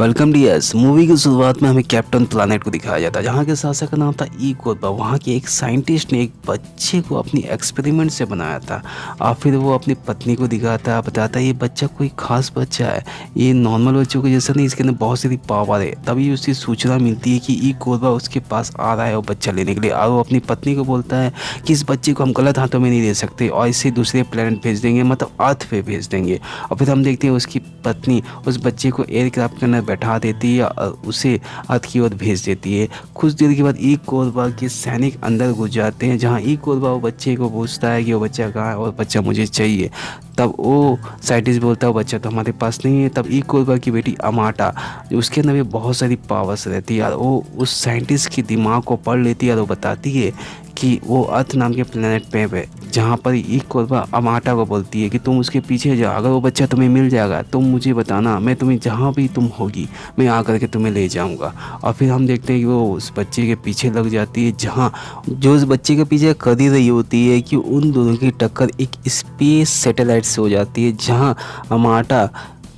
Welcome dears. Movie की शुरुआत में हमें कैप्टन प्लानेट को दिखाया जाता है, जहाँ के शासक का नाम था ई कोरबा। वहाँ के एक साइंटिस्ट ने एक बच्चे को अपनी एक्सपेरिमेंट से बनाया था और फिर वो अपनी पत्नी को दिखाता है, बताता है ये बच्चा कोई खास बच्चा है, ये नॉर्मल बच्चों के जैसा नहीं, इसके अंदर बहुत सारी पावर है। तभी उसकी सूचना मिलती है कि ई कोरबा उसके पास आ रहा है वो बच्चा लेने के लिए, और वो अपनी पत्नी को बोलता है कि इस बच्चे को हम गलत हाथों में नहीं दे सकते और इसे दूसरे प्लेनेट भेज देंगे, मतलब अर्थ पे भेज देंगे। और फिर हम देखते हैं उसकी पत्नी उस बच्चे को एयरक्राफ्ट के अंदर बैठा देती है और उसे अर्थ की ओर भेज देती है। कुछ देर के बाद ई कोरबा के सैनिक अंदर घुस जाते हैं, जहाँ ई कोरबा वो बच्चे को पूछता है कि वो बच्चा कहाँ है और बच्चा मुझे चाहिए। तब वो साइंटिस्ट बोलता है वो बच्चा तो हमारे पास नहीं है। तब ई कोरबा की बेटी अमाटा, उसके अंदर भी बहुत सारी पावर्स रहती है और वो उस साइंटिस्ट के दिमाग को पढ़ लेती है और वो बताती है कि वो अर्थ नाम के प्लेनेट पे है, जहाँ पर ई कोरबा अमाटा को बोलती है कि तुम उसके पीछे जाओ, अगर वो बच्चा तुम्हें मिल जाएगा तुम मुझे बताना, मैं तुम्हें जहाँ भी तुम होगी मैं आकर के तुम्हें ले जाऊँगा। और फिर हम देखते हैं कि वो उस बच्चे के पीछे लग जाती है, जहाँ जो उस बच्चे के पीछे कर ही रही होती है कि उन दोनों की टक्कर एक स्पेस सैटेलाइट से हो जाती है, जहाँ अमाटा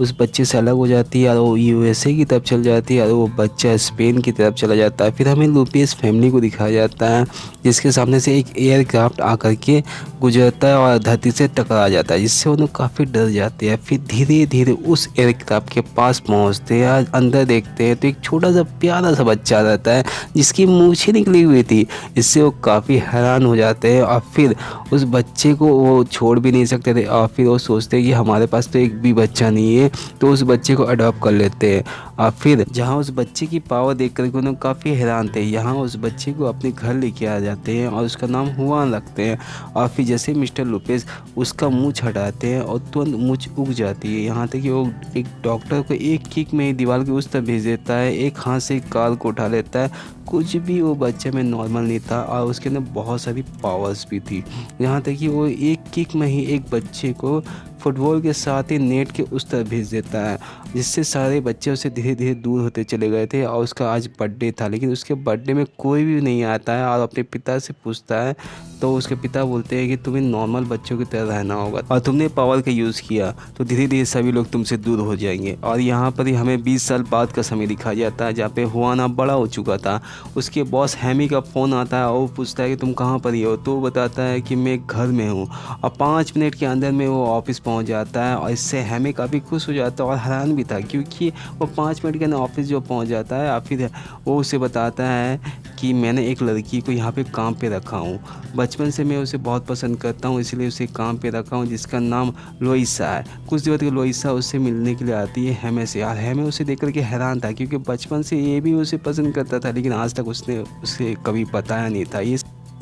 उस बच्चे से अलग हो जाती है और वो यूएसए की तरफ चल जाती है और वो बच्चा स्पेन की तरफ चला जाता है। फिर हमें लुपियस फैमिली को दिखाया जाता है, जिसके सामने से एक एयरक्राफ्ट आकर के गुजरता है और धरती से टकरा जाता है, जिससे वो लोग काफ़ी डर जाते हैं। फिर धीरे धीरे उस एयरक्राफ्ट के पास पहुंचते हैं, अंदर देखते हैं तो एक छोटा सा प्यारा सा बच्चा रहता है जिसकी मूछें निकली हुई थी, इससे वो काफ़ी हैरान हो जाते हैं। और फिर उस बच्चे को वो छोड़ भी नहीं सकते थे और फिर वो सोचते हैं कि हमारे पास तो एक भी बच्चा नहीं है, तो उस बच्चे को अडॉप्ट कर लेते हैं। और फिर जहाँ उस बच्चे की पावर देख कर उन्हें काफ़ी हैरान थे, यहाँ उस बच्चे को अपने घर लेके आ जाते हैं और उसका नाम हुआन रखते हैं। और फिर जैसे मिस्टर लुपेस उसका मूंछ हटाते हैं और तुरंत मूंछ उग जाती है, यहाँ तक कि वो एक डॉक्टर को एक किक में ही दीवार के उस तरफ भेज देता है, एक हाथ से कार को उठा लेता है। कुछ भी वो बच्चे में नॉर्मल नहीं था और उसके अंदर बहुत सारी पावर्स भी थी, यहाँ तक कि वो एक किक में ही एक बच्चे को फुटबॉल के साथ ही नेट के उस तरफ भेज देता है, जिससे सारे बच्चे उससे धीरे धीरे दूर होते चले गए थे। और उसका आज बर्थडे था, लेकिन उसके बर्थडे में कोई भी नहीं आता है और अपने पिता से पूछता है, तो उसके पिता बोलते हैं कि तुम्हें नॉर्मल बच्चों की तरह रहना होगा और तुमने पावर का यूज़ किया तो धीरे धीरे सभी लोग तुमसे दूर हो जाएंगे। और यहाँ पर ही हमें 20 साल बाद का समय दिखाया जाता है, जहाँ पे हुआन अब बड़ा हो चुका था। उसके बॉस हैमी का फ़ोन आता है और वो पूछता है कि तुम कहाँ पर ही हो, तो वो बताता है कि मैं घर में हूँ। और 5 मिनट के अंदर में वो ऑफिस पहुँच जाता है और इससे हैमी काफ़ी खुश हो जाता है और हैरान भी था, क्योंकि वो 5 मिनट के अंदर ऑफिस जो पहुँच जाता है और फिर वो उसे बताता है कि मैंने एक लड़की को यहाँ पे काम पे रखा हूँ, बचपन से मैं उसे बहुत पसंद करता हूँ इसलिए उसे काम पे रखा हूँ, जिसका नाम लोइसा है। कुछ देर बाद लोइसा उससे मिलने के लिए आती है हैमे से, और हैमे उसे देख करके हैरान था, क्योंकि बचपन से ये भी उसे पसंद करता था लेकिन आज तक उसने उसे कभी बताया नहीं था।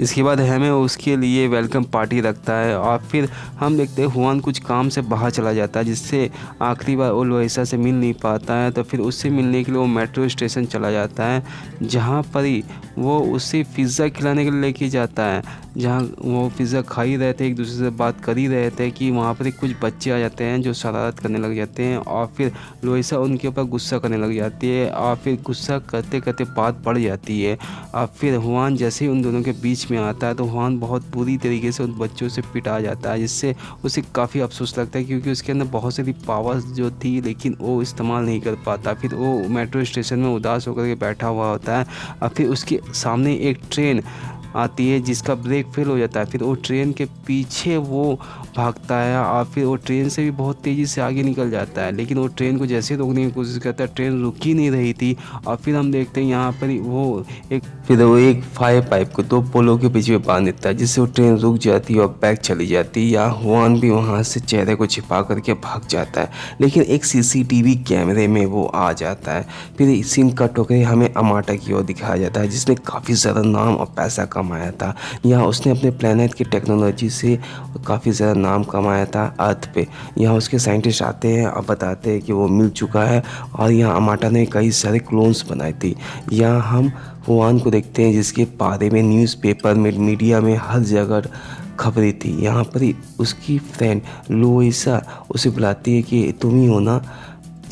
इसके बाद हमें उसके लिए वेलकम पार्टी रखता है और फिर हम देखते हैं हुआन कुछ काम से बाहर चला जाता है, जिससे आखिरी बार वो लोइसा से मिल नहीं पाता है। तो फिर उससे मिलने के लिए वो मेट्रो स्टेशन चला जाता है, जहाँ पर ही वो उसे पिज़्ज़ा खिलाने के लिए लेके जाता है, जहाँ वो पिज़्ज़ा खा ही रहे थे, एक दूसरे से बात कर ही रहे थे कि वहाँ पर कुछ बच्चे आ जाते हैं जो शरारत करने लग जाते हैं और फिर लोइसा उनके ऊपर गुस्सा करने लग जाती है और फिर गुस्सा करते करते बात बढ़ जाती है। और फिर हुआन जैसे ही उन दोनों के बीच में आता है तो हुआन बहुत बुरी तरीके से उन बच्चों से पिटा जाता है, जिससे उसे काफ़ी अफसोस लगता है, क्योंकि उसके अंदर बहुत सारी पावर्स जो थी लेकिन वो इस्तेमाल नहीं कर पाता। फिर वो मेट्रो स्टेशन में उदास होकर के बैठा हुआ होता है और फिर उसके सामने एक ट्रेन आती है जिसका ब्रेक फेल हो जाता है। फिर वो ट्रेन के पीछे वो भागता है और फिर वो ट्रेन से भी बहुत तेज़ी से आगे निकल जाता है, लेकिन वो ट्रेन को जैसे रोकने की कोशिश करता है ट्रेन रुक ही नहीं रही थी। और फिर हम देखते हैं यहाँ पर वो एक फायर पाइप को 2 पोलों के बीच में बांध देता है, जिससे वो ट्रेन रुक जाती है और बैक चली जाती है। या हुआन भी वहाँ से चेहरे को छिपा करके भाग जाता है, लेकिन एक सीसीटीवी कैमरे में वो आ जाता है। फिर सीन कट होकर हमें अमाटा की ओर दिखाया जाता है, जिसने काफ़ी ज़्यादा नाम और पैसा कमाया था। यहाँ उसने अपने प्लेनेट की टेक्नोलॉजी से काफ़ी ज़्यादा नाम कमाया था अर्थ पे। यहाँ उसके साइंटिस्ट आते हैं और बताते हैं कि वो मिल चुका है और यहाँ अमाटा ने कई सारे क्लोन्स बनाए थे। यहाँ हम हुआन को देखते हैं जिसके बारे में न्यूज़पेपर में, मीडिया में हर जगह खबरें थी। यहाँ पर ही उसकी फ्रेंड लोइसा उसे बुलाती है कि तुम ही हो ना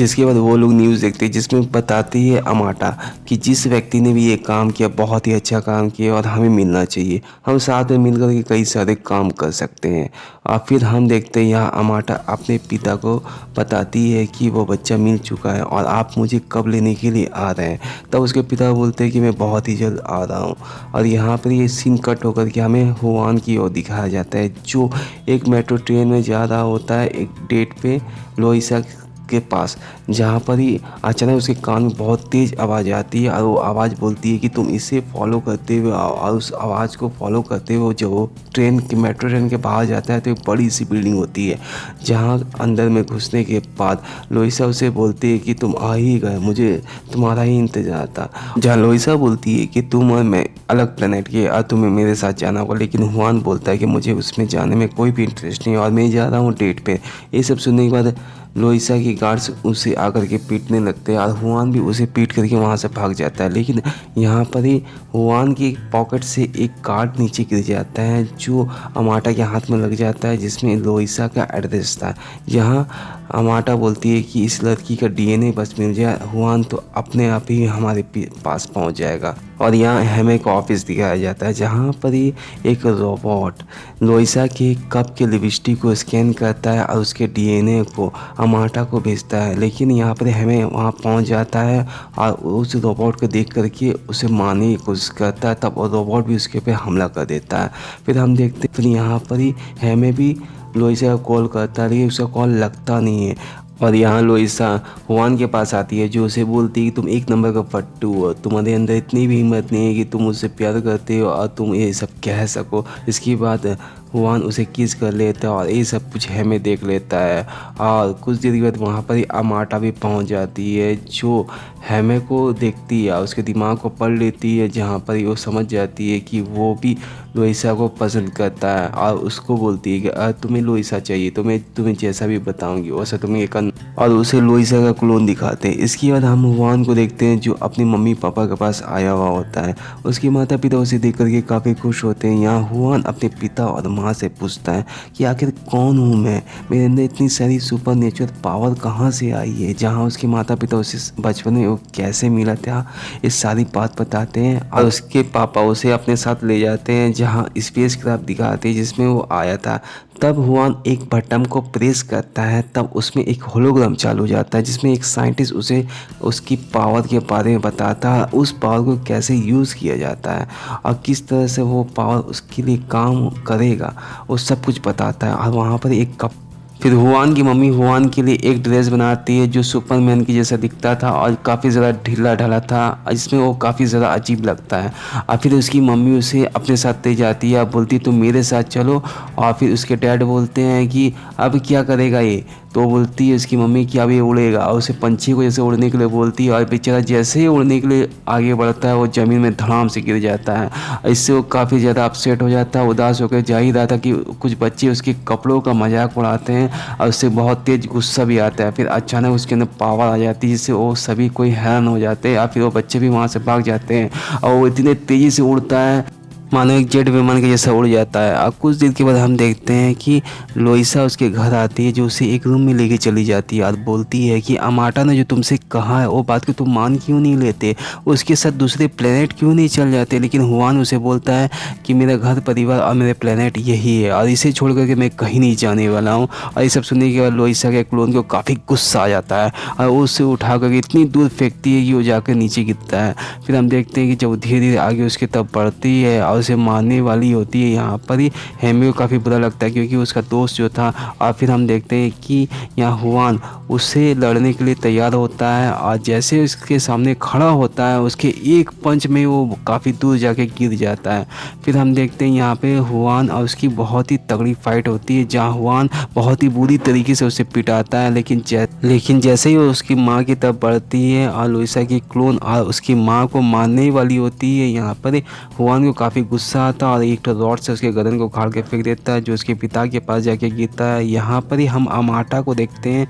जिसके बाद वो लोग न्यूज़ देखते हैं जिसमें बताती है अमाटा कि जिस व्यक्ति ने भी ये काम किया बहुत ही अच्छा काम किया और हमें मिलना चाहिए, हम साथ में मिलकर के कई सारे काम कर सकते हैं। और फिर हम देखते हैं यहाँ अमाटा अपने पिता को बताती है कि वो बच्चा मिल चुका है और आप मुझे कब लेने के लिए आ रहे हैं। तब उसके पिता बोलते हैं कि मैं बहुत ही जल्द आ रहा हूँ। और यहाँ पर ये सीन कट होकर के हमें हुआन की ओर दिखाया जाता है जो एक मेट्रो ट्रेन में जा रहा होता है एक डेट पे लोइसा के पास, जहाँ पर ही अचानक उसके कान में बहुत तेज़ आवाज़ आती है और वो आवाज़ बोलती है कि तुम इसे फॉलो करते हुए आओ। और उस आवाज़ को फॉलो करते हुए जब वो ट्रेन के मेट्रो ट्रेन के बाहर जाता है तो एक बड़ी सी बिल्डिंग होती है, जहाँ अंदर में घुसने के बाद लोइसा उसे बोलती है कि तुम आ ही गए, मुझे तुम्हारा ही इंतज़ार था। जहाँ लोइसा बोलती है कि तुम और मैं अलग प्लेनेट के और तुम्हें मेरे साथ जाना होगा, लेकिन हुआन बोलता है कि मुझे उसमें जाने में कोई भी इंटरेस्ट नहीं और मैं जा रहा हूँ डेट पे। ये सब सुनने के बाद लोइसा की गार्ड्स उसे आकर के पीटने लगते हैं और हुआन भी उसे पीट करके वहाँ से भाग जाता है। लेकिन यहाँ पर ही हुआन की पॉकेट से एक कार्ड नीचे गिर जाता है जो अमाटा के हाथ में लग जाता है, जिसमें लोइसा का एड्रेस था। यहाँ अमाटा बोलती है कि इस लड़की का डीएनए बस मिल जाए हुआन तो अपने आप ही हमारे पास पहुँच जाएगा। और यहाँ हमें एक ऑफिस दिखाया जाता है जहाँ पर ही एक रोबोट लोइसा के कप के लिपस्टिक को स्कैन करता है और उसके डीएनए को अमाटा को भेजता है। लेकिन यहाँ पर हमें वहाँ पहुँच जाता है और उस रोबोट को देख करके उसे मारने की कोशिश करता है, तब रोबोट भी उसके पे हमला कर देता है। फिर हम देखते फिर यहाँ पर ही हमें भी लोइसा को कॉल करता है लेकिन उसका कॉल लगता नहीं है। और यहाँ लोइसा हुआन के पास आती है जो उसे बोलती है कि तुम एक नंबर का फट्टू हो, तुम्हारे अंदर इतनी भी हिम्मत नहीं है कि तुम उससे प्यार करते हो और तुम ये सब कह सको। इसके बाद हुआन उसे किस कर लेता है और ये सब कुछ हमें देख लेता है। और कुछ देर के बाद वहाँ पर ही अमाटा भी पहुँच जाती है जो हमें को देखती है और उसके दिमाग को पढ़ लेती है, जहाँ पर ही वो समझ जाती है कि वो भी लोइसा को पसंद करता है और उसको बोलती है कि तुम्हें लोइसा चाहिए तो मैं तुम्हें जैसा भी बताऊंगी वैसा तुम्हें एक और उसे लोइसा का क्लोन दिखाते हैं। इसके बाद हम हुआन को देखते हैं जो अपने मम्मी पापा के पास आया हुआ होता है। उसके माता पिता उसे देख करके काफ़ी खुश होते हैं। यहाँ हुआन अपने पिता और माँ से पूछता है कि आखिर कौन हूँ मैं, मेरे अंदर इतनी सारी सुपर नेचुरल पावर कहाँ से आई है। जहाँ उसके माता पिता उसे बचपन में वो कैसे मिला था इस सारी बात बताते हैं और उसके पापा उसे अपने साथ ले जाते हैं जहाँ स्पेस क्राफ्ट दिखाते हैं जिसमें वो आया था। तब हुआन एक बटन को प्रेस करता है, तब उसमें एक होलोग्राम चालू हो जाता है जिसमें एक साइंटिस्ट उसे उसकी पावर के बारे में बताता है, उस पावर को कैसे यूज़ किया जाता है और किस तरह से वो पावर उसके लिए काम करेगा, वो सब कुछ बताता है। और वहाँ पर एक कप फिर हुआन की मम्मी हुआन के लिए एक ड्रेस बनाती है जो सुपरमैन की जैसा दिखता था और काफ़ी ज़्यादा ढीला ढाला था, जिसमें वो काफ़ी ज़्यादा अजीब लगता है। और फिर उसकी मम्मी उसे अपने साथ ले जाती है, बोलती तुम मेरे साथ चलो। और फिर उसके डैड बोलते हैं कि अब क्या करेगा ये, तो बोलती है उसकी मम्मी कि अब ये उड़ेगा और उसे पंछी को जैसे उड़ने के लिए बोलती है और बेचारा जैसे ही उड़ने के लिए आगे बढ़ता है वो ज़मीन में धड़ाम से गिर जाता है। इससे वो काफ़ी ज़्यादा अपसेट हो जाता है, उदास होकर जा ही रहा था कि कुछ बच्चे उसके कपड़ों का मजाक उड़ाते हैं और उससे बहुत तेज़ गुस्सा भी आता है। फिर अचानक उसके अंदर पावर आ जाती है जिससे वो सभी कोई हैरान हो जाते हैं या फिर वो बच्चे भी वहाँ से भाग जाते हैं और वो इतने तेज़ी से उड़ता है मानो एक जेट विमान के जैसा उड़ जाता है। और कुछ देर के बाद हम देखते हैं कि लोइसा उसके घर आती है जो उसे एक रूम में लेके चली जाती है और बोलती है कि अमाटा ने जो तुमसे कहा है वो बात को तुम मान क्यों नहीं लेते, उसके साथ दूसरे प्लेनेट क्यों नहीं चल जाते। लेकिन हुआन उसे बोलता है कि मेरा घर परिवार और मेरे प्लेनेट यही है और इसे छोड़ करके मैं कहीं नहीं जाने वाला हूँ। और ये सब सुनने के बाद लोइसा के क्लोन को काफ़ी गुस्सा आ जाता है और वो उसे उठा करके इतनी दूर फेंकती है कि वो जाकर नीचे गिरता है। फिर हम देखते हैं कि जब धीरे धीरे आगे उसकी तरफ बढ़ती है और उसे मारने वाली होती है, यहाँ पर ही हेमी को काफ़ी बुरा लगता है क्योंकि उसका दोस्त जो था। और फिर हम देखते हैं कि यहाँ हुआन उससे लड़ने के लिए तैयार होता है और जैसे उसके सामने खड़ा होता है उसके एक पंच में वो काफ़ी दूर जाके गिर जाता है। फिर हम देखते हैं यहाँ पे हुआन और उसकी बहुत ही तगड़ी फाइट होती है जहाँ हुआन बहुत ही बुरी तरीके से उसे पिटाता है। लेकिन जैसे ही वो उसकी माँ की तरफ बढ़ती है और लोइसा की क्लोन और उसकी माँ को मारने वाली होती है, यहाँ पर हुआन को काफ़ी गुस्सा आता है और एक तो रॉड से उसके गर्दन को उखाड़ के फेंक देता है जो उसके पिता के पास जाके गिरता है। यहाँ पर ही हम अमाटा को देखते हैं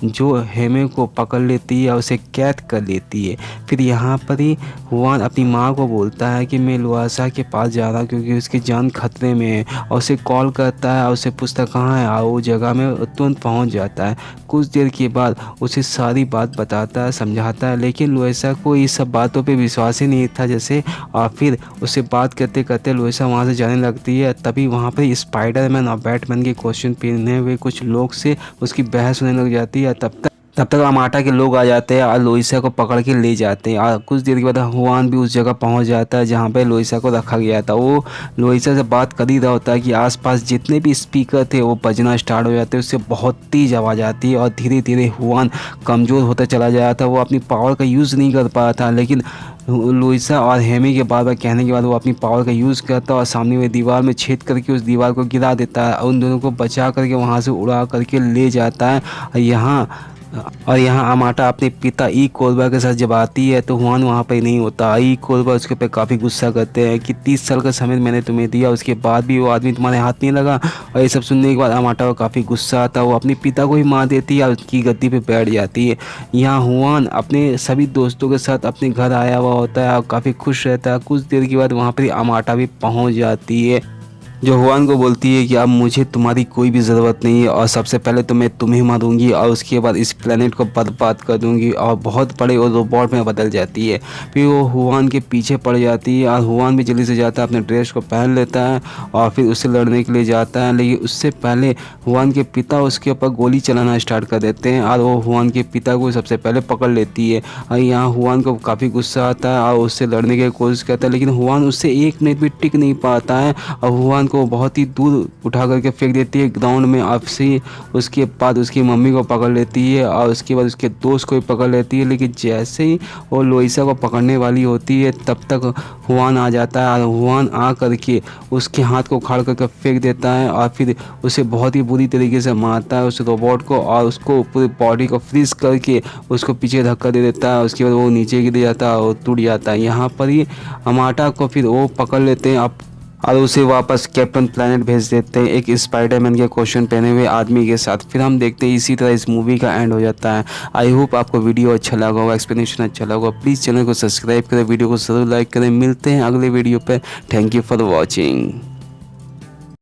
जो हेमे को पकड़ लेती है और उसे कैद कर लेती है। फिर यहाँ पर ही हुआन अपनी माँ को बोलता है कि मैं लुआसा के पास जा रहा हूँ क्योंकि उसकी जान खतरे में है, और उसे कॉल करता है और उसे पूछता कहाँ है, और वो जगह में तुरंत पहुँच जाता है। कुछ देर के बाद उसे सारी बात बताता है, समझाता है, लेकिन लुइसा को इस सब बातों पे विश्वास ही नहीं था जैसे। और फिर उससे बात करते करते लुइसा वहाँ से जाने लगती है। तभी वहाँ पर स्पाइडरमैन और बैटमैन के कॉस्ट्यूम पहने हुए कुछ लोग से उसकी बहस होने लग जाती है। तब तक अमाटा के लोग आ जाते हैं और लोइसा को पकड़ के ले जाते हैं। और कुछ देर के बाद हुआन भी उस जगह पहुंच जाता है जहां पे लोइसा को रखा गया था। वो लोइसा से बात कर ही रहा होता है कि आसपास जितने भी स्पीकर थे वो बजना स्टार्ट हो जाते हैं, उससे बहुत तेज आवाज़ आती है और धीरे धीरे हुआन कमज़ोर होता चला जा रहा था। वो अपनी पावर का यूज़ नहीं कर पा रहा था, लेकिन लुइसा और हेमी के बार बार कहने के बाद वो अपनी पावर का यूज़ करता है और सामने में दीवार में छेद करके उस दीवार को गिरा देता है और उन दोनों को बचा करके वहाँ से उड़ा करके ले जाता है। और यहाँ अमाटा अपने पिता ई कोलबा के साथ जब आती है तो हुआन वहाँ पर नहीं होता। ई कोलबा उसके ऊपर काफ़ी गुस्सा करते हैं कि 30 साल का समय मैंने तुम्हें दिया, उसके बाद भी वो आदमी तुम्हारे हाथ नहीं लगा। और ये सब सुनने के बाद अमाटा को काफ़ी गुस्सा आता है, वो अपने पिता को ही मार देती है और उसकी गद्दी पे बैठ जाती है। यहाँ हुआन अपने सभी दोस्तों के साथ अपने घर आया हुआ होता है और काफ़ी खुश रहता है। कुछ देर के बाद वहाँ पर अमाटा भी पहुँच जाती है, जो हुआन को बोलती है कि अब मुझे तुम्हारी कोई भी ज़रूरत नहीं है और सबसे पहले तो मैं तुम्हें मारूंगी और उसके बाद इस प्लेनेट को बर्बाद कर दूंगी, और बहुत बड़े और रोबोट में बदल जाती है। फिर वो हुआन के पीछे पड़ जाती है और हुआन भी जल्दी से जाता है, अपने ड्रेस को पहन लेता है और फिर उससे लड़ने के लिए जाता है। लेकिन उससे पहले हुआन के पिता उसके ऊपर गोली चलाना स्टार्ट कर देते हैं और वो हुआन के पिता को सबसे पहले पकड़ लेती है। और यहाँ हुआन को काफ़ी गुस्सा आता है और उससे लड़ने की कोशिश करता है, लेकिन हुआन उससे 1 मिनट भी टिक नहीं पाता है और हुआन को बहुत ही दूर उठा करके फेंक देती है ग्राउंड में। आपसे उसके बाद उसकी मम्मी को पकड़ लेती है और उसके बाद उसके दोस्त को भी पकड़ लेती है। लेकिन जैसे ही वो लोइसा को पकड़ने वाली होती है तब तक हुआन आ जाता है और हुआन आ करके उसके हाथ को उखाड़ करके फेंक देता है और फिर उसे बहुत ही बुरी तरीके से मारता है उस रोबोट को, और उसको पूरी बॉडी को फ्रीज करके उसको पीछे धक्का दे देता है। उसके बाद वो नीचे गिर जाता है और टूट जाता है। यहाँ पर ही अमाटा को फिर वो पकड़ लेते हैं और उसे वापस कैप्टन प्लैनेट भेज देते हैं एक स्पाइडरमैन के कॉस्ट्यूम पहने हुए आदमी के साथ। फिर हम देखते हैं इसी तरह इस मूवी का एंड हो जाता है। आई होप आपको वीडियो अच्छा लगा होगा, एक्सप्लेनेशन अच्छा लगा होगा। प्लीज़ चैनल को सब्सक्राइब करें, वीडियो को जरूर लाइक करें। मिलते हैं अगले वीडियो पे। Thank you for watching.